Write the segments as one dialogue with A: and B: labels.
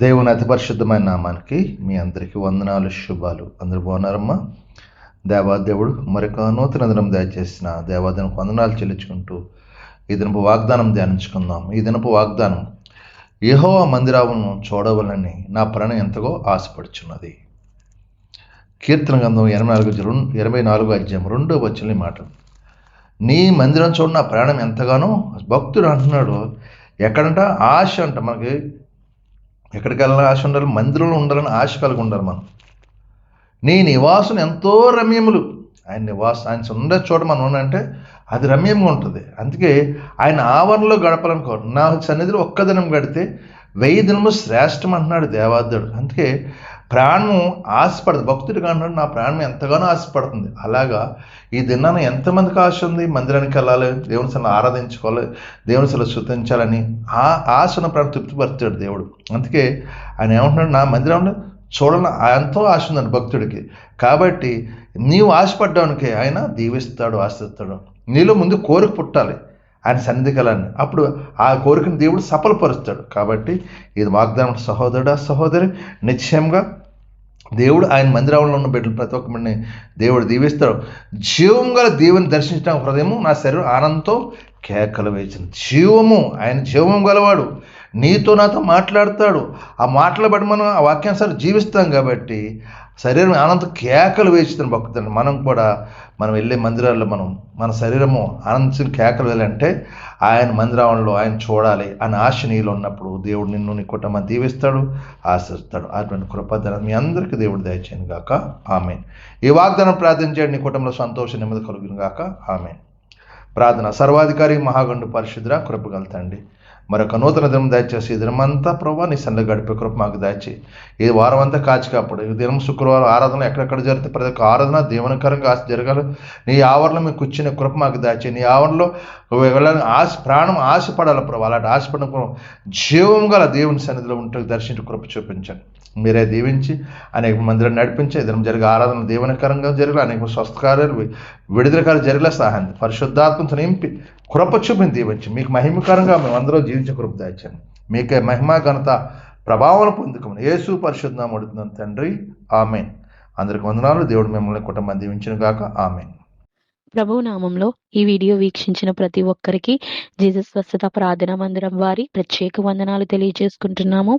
A: దేవుని అతి పరిశుద్ధమైన నామానికి మీ అందరికీ వందనాలు, శుభాలు. అందరూ బాగున్నారమ్మా? దేవాదేవుడు మరొక నూతన దినం దయచేసిన దేవాదేవునికి వందనాలు చెల్లించుకుంటూ ఈ దినపు వాగ్దానం ధ్యానించుకుందాం. ఈ దినపు వాగ్దానం, యెహోవా మందిరమును చూడవలని నా ప్రాణం ఎంతగో ఆశపడుచున్నది. కీర్తన గ్రంథం 24 అధ్యాయం 2వ వచనం మాట, నీ మందిరం చూడ నా ప్రాణం ఎంతగానో. భక్తుడు అంటున్నాడు, ఎక్కడంట ఆశ అంట. మనకి ఎక్కడికి వెళ్ళాలని ఆశ ఉండాలి? మందిరంలో ఉండాలని ఆశ కలిగి ఉండాలి మనం. నీ నివాసం ఎంతో రమ్యములు. ఆయన ఉండే చోట మనం ఉన్నంటే అది రమ్యంగా ఉంటుంది. అందుకే ఆయన ఆవరణలో గడపాలనుకో. నా సన్నిధిలో ఒక్క దినం గడితే 1000 దినము శ్రేష్టం అంటున్నాడు దేవాదేవుడు. అందుకే ప్రాణం ఆశపడదు. భక్తుడిగా అంటున్నాడు, నా ప్రాణం ఎంతగానో ఆశపడుతుంది. అలాగా ఈ దినాన ఎంతమందికి ఆశ ఉంది? మందిరానికి వెళ్ళాలి, దేవుని సన్నిధిలో ఆరాధించుకోవాలి, దేవుని సన్నిధిలో స్తుతించాలని ఆ ఆశను ప్రాణం తృప్తిపరుస్తాడు దేవుడు. అందుకే ఆయన ఏమంటున్నాడు, నా మందిరంలో చూడాలని ఎంతో ఆశ ఉందండి భక్తుడికి. కాబట్టి నీవు ఆశపడ్డానికి ఆయన దీవిస్తాడు, ఆశిస్తాడు. నీలో ముందు కోరిక పుట్టాలి ఆయన సన్నిధికి వెళ్ళాలని. అప్పుడు ఆ కోరికను దేవుడు సఫలపరుస్తాడు. కాబట్టి ఇది వాగ్దానం సహోదరుడా, సహోదరి, నిశ్చయంగా దేవుడు ఆయన మందిరంలో ఉన్న బిడ్డలు ప్రతి ఒక్క బిడ్డని దేవుడు దీవిస్తాడు. జీవం గల దేవుని దర్శించడం హృదయము నా శరీరం ఆనందంతో కేకలు వేసింది. జీవము, ఆయన జీవం గలవాడు. నీతో నాతో మాట్లాడతాడు. ఆ మాటలు బట్టి మనం ఆ వాక్యానుసారం జీవిస్తాం. కాబట్టి శరీరం ఆనందం కేకలు వేస్తున్న భక్తులు మనం వెళ్ళే మందిరాల్లో మన శరీరము ఆనందించిన కేకలు వెళ్ళాలంటే ఆయన మందిరంలో ఆయన చూడాలి అని ఆశ నీలో ఉన్నప్పుడు దేవుడు నిన్ను, నీ కుటుంబాన్ని దీవిస్తాడు, ఆశిస్తాడు. అటువంటి కృపదనం మీ అందరికీ దేవుడు దయచేయను గాక. ఆమేన్. ఈ వాగ్దానం ప్రార్థించండి, నీ కుటుంబంలో సంతోషం, నెమ్మది కలుగును గాక. ఆమేన్. ప్రార్థన. సర్వాధికారి మహాగండు పరిశుద్ధ కృపగల తండ్రి, మరొక నూతన దినం దయచేసి ఈ దినమంతా ప్రభావ నీ సన్నిధిలో గడిపే కృప మాకు దయచేయి. ఈ వారం అంతా కాచి కాపాడు. ఈ దినం శుక్రవారం ఆరాధన ఎక్కడెక్కడ జరిగితే ప్రతి ఒక్క ఆరాధన దేవునికరంగా జరగాలి. నీ ఆవరణలో మీకు కూర్చునే కృప మాకు దయచేయి. నీ ఆవరణలో వెళ్ళాలని ప్రాణం ఆశపడాలి ప్రభావ. అలాంటి ఆశపడిన జీవం గల దేవుని సన్నిధిలో ఉంటే దర్శించి కృప చూపించండి. మీరే దీవించి అనేక మందిరాన్ని నడిపించి దినం జరిగే ఆరాధన దేవునికరంగా జరగాలి. అనేక స్వస్థకార్యాలు, విడుదలకాలు జరిగేలా సహాయం పరిశుద్ధాత్మతో నింపి కృప చూపిని దీవించి మీకు మహిమకరంగా మేము అందరూ జీవించే కృప దాచాను. మీకే మహిమ, ఘనత, ప్రభావం పొందుకోమని యేసు పరిశుద్ధ నామమున అడుగుతున్నాను తండ్రి. ఆమేన్. అందరికి వందనాలు. దేవుడు మిమ్మల్ని కుటుంబాన్ని దీవించును గాక. ఆమేన్.
B: ప్రభువు నామంలో ఈ వీడియో వీక్షించిన ప్రతి ఒక్కరికి జీసస్ స్వస్థత ప్రార్థనా మందిరం వారి ప్రత్యేక వందనాలు తెలియజేసుకుంటున్నాము.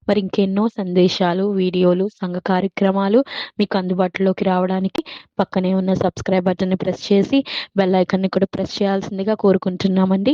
B: మరి ఇంకెన్నో సందేశాలు, వీడియోలు, సంఘ కార్యక్రమాలు మీకు అందుబాటులోకి రావడానికి పక్కనే ఉన్న సబ్స్క్రైబ్ బటన్ని ప్రెస్ చేసి బెల్ ఐకాన్ని కూడా ప్రెస్ చేయాల్సిందిగా కోరుకుంటున్నామండి.